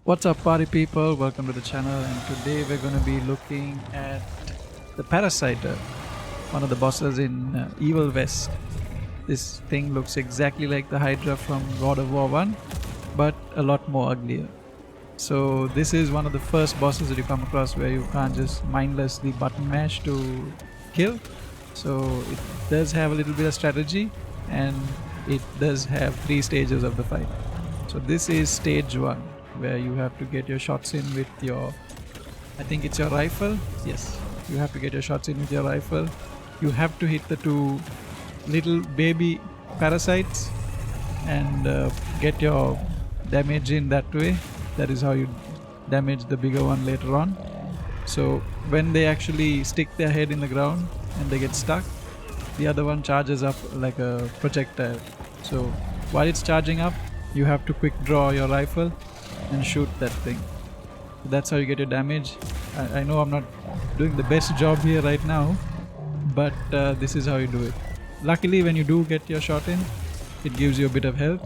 What's up, party people? Welcome to the channel, and today we're going to be looking at the Parasiter, one of the bosses in Evil West. This thing looks exactly like the Hydra from God of War 1, but a lot more uglier. So this is one of the first bosses that you come across where you can't just mindlessly button mash to kill. So it does have a little bit of strategy, and it does have 3 stages of the fight. So this is stage 1, where you have to get your shots in with your, I think it's your rifle. Yes, you have to get your shots in with your rifle. You have to hit the 2 little baby parasites and get your damage in that way. That is how you damage the bigger one later on. So when they actually stick their head in the ground and they get stuck, the other one charges up like a projectile. So while it's charging up, you have to quick draw your rifle and shoot that thing. That's how you get your damage. I know I'm not doing the best job here right now, but this is how you do it. Luckily, when you do get your shot in, it gives you a bit of health,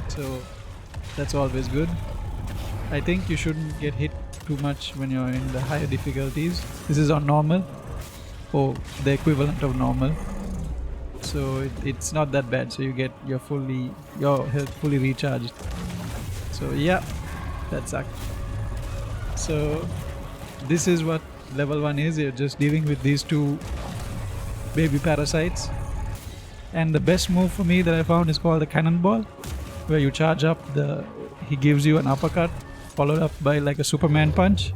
so that's always good. I think you shouldn't get hit too much when you're in the higher difficulties. This is on normal, or the equivalent of normal, so it's not that bad. So you get your health fully recharged. So yeah, that sucked. So this is what level 1 is. You're just dealing with these 2 baby parasites, and the best move for me that I found is called the cannonball, where you charge up he gives you an uppercut followed up by like a Superman punch.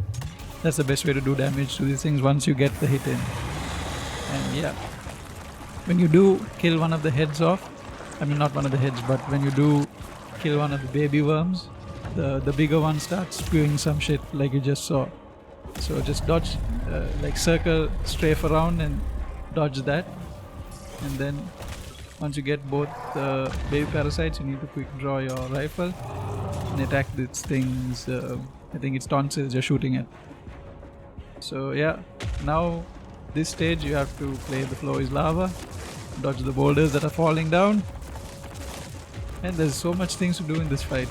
That's the best way to do damage to these things once you get the hit in. And yeah, when you do kill one of the heads off, I mean not one of the heads, but when you do kill one of the baby worms, the bigger one starts spewing some shit like you just saw. So just dodge, like circle, strafe around and dodge that. And then once you get both the baby parasites, you need to quick draw your rifle and attack these things. I think it's tonsils you're shooting at. So yeah, now this stage you have to play the floor is lava, dodge the boulders that are falling down, and there's so much things to do in this fight.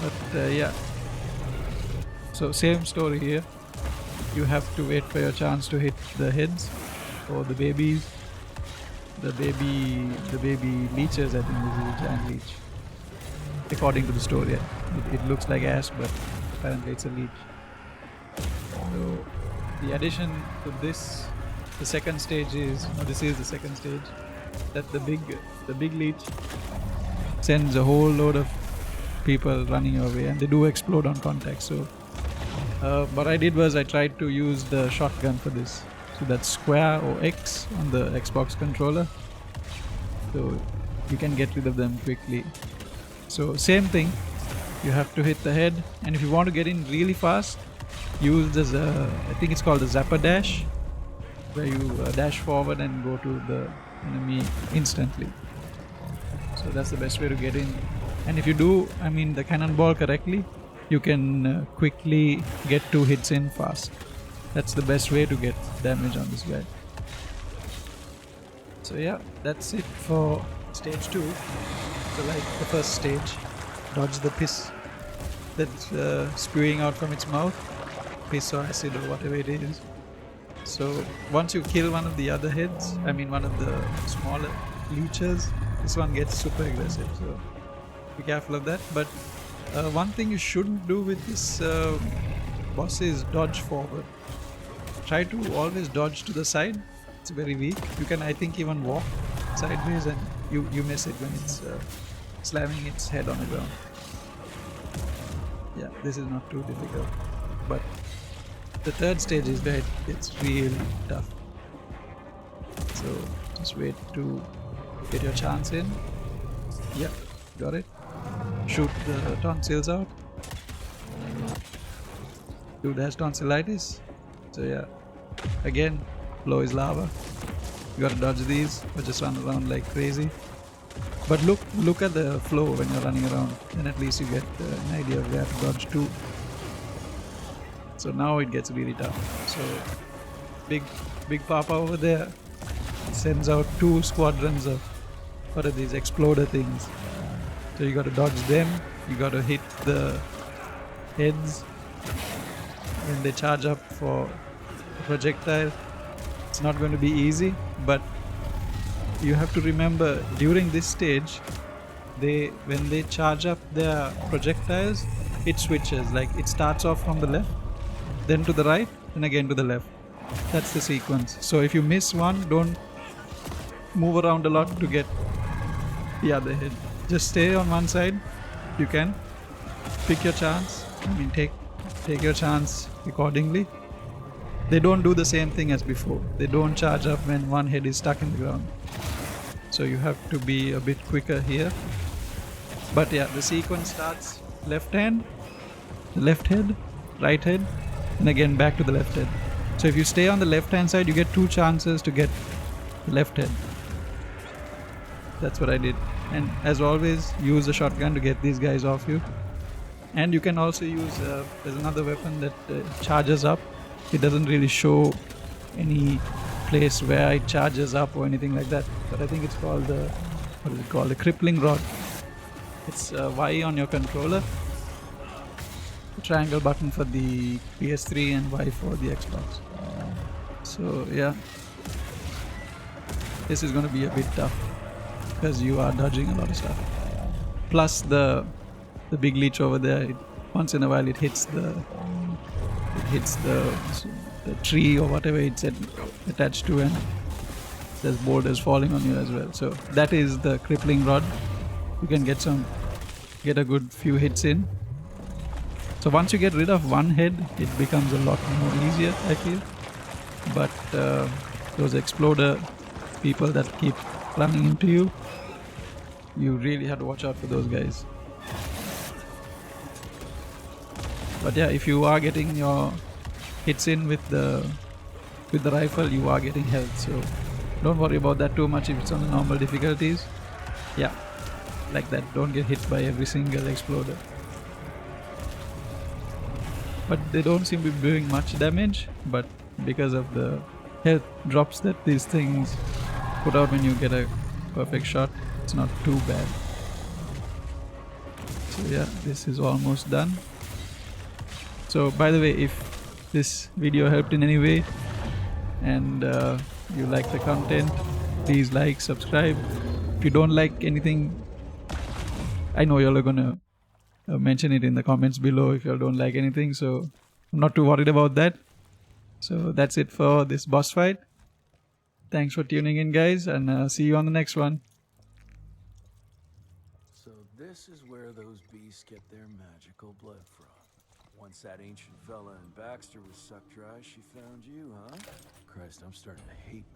But yeah, so same story here. You have to wait for your chance to hit the heads or the babies. The baby leeches, I think this is a giant leech. According to the story, it looks like ash, but apparently it's a leech. So the addition to this, the second stage is, this is the second stage, that the big leech sends a whole load of people running your way, and they do explode on contact. So what I did was I tried to use the shotgun for this. So that's square or X on the Xbox controller, so you can get rid of them quickly. So same thing, you have to hit the head, and if you want to get in really fast, use this I think it's called the zapper dash, where you dash forward and go to the enemy instantly. So that's the best way to get in. And if you do, the cannonball correctly, you can quickly get 2 hits in fast. That's the best way to get damage on this guy. So yeah, that's it for stage 2. So like the first stage, dodge the piss that's spewing out from its mouth, piss or acid or whatever it is. So once you kill one of the other heads, one of the smaller leeches, this one gets super aggressive, so be careful of that. But one thing you shouldn't do with this boss is dodge forward. Try to always dodge to the side. It's very weak. You can, I think, even walk sideways and you miss it when it's slamming its head on the ground. Yeah, this is not too difficult. But the third stage is where it's really tough. So just wait to get your chance in. Yeah, got it. Shoot the tonsils out. Dude has tonsillitis. So yeah, again, floor is lava. You gotta dodge these or just run around like crazy. But look at the flow when you're running around, then at least you get an idea of where to dodge to. So now it gets really tough. So big papa over there sends out 2 squadrons of what are these exploder things. So you gotta dodge them, you gotta hit the heads when they charge up for projectile. It's not going to be easy, but you have to remember during this stage, when they charge up their projectiles, it switches. Like it starts off from the left, then to the right, and again to the left. That's the sequence. So if you miss one, don't move around a lot to get the other head. Just stay on one side. You can pick your chance. I mean, take your chance accordingly. They don't do the same thing as before. They don't charge up when one head is stuck in the ground. So you have to be a bit quicker here. But yeah, the sequence starts left hand, left head, right head, and again back to the left head. So if you stay on the left hand side, you get 2 chances to get the left head. That's what I did. And as always, use the shotgun to get these guys off you. And you can also use, there's another weapon that charges up. It doesn't really show any place where it charges up or anything like that. But I think it's called the, what is it called? The crippling rod. It's Y on your controller. The triangle button for the PS3 and Y for the Xbox. So yeah. This is going to be a bit tough because you are dodging a lot of stuff. Plus the big leech over there, once in a while it hits the tree or whatever it's attached to, and there's boulders falling on you as well. So that is the crippling rod. You can get a good few hits in. So once you get rid of one head, it becomes a lot more easier, I feel. But those exploder people that keep running into you, you really have to watch out for those guys. But yeah, if you are getting your hits in with the rifle, you are getting health, so don't worry about that too much if it's on the normal difficulties. Yeah, like that, don't get hit by every single exploder. But they don't seem to be doing much damage, but because of the health drops that these things put out when you get a perfect shot, it's not too bad. So yeah, this is almost done. So by the way, if this video helped in any way and you like the content, please like, subscribe. If you don't like anything, I know you're gonna mention it in the comments below if you don't like anything, so I'm not too worried about that. So that's it for this boss fight. Thanks for tuning in, guys, and see you on the next one. So this is where those beasts get their magical blood from. Once that ancient fella in Baxter was sucked dry, she found you, huh? Christ, I'm starting to hate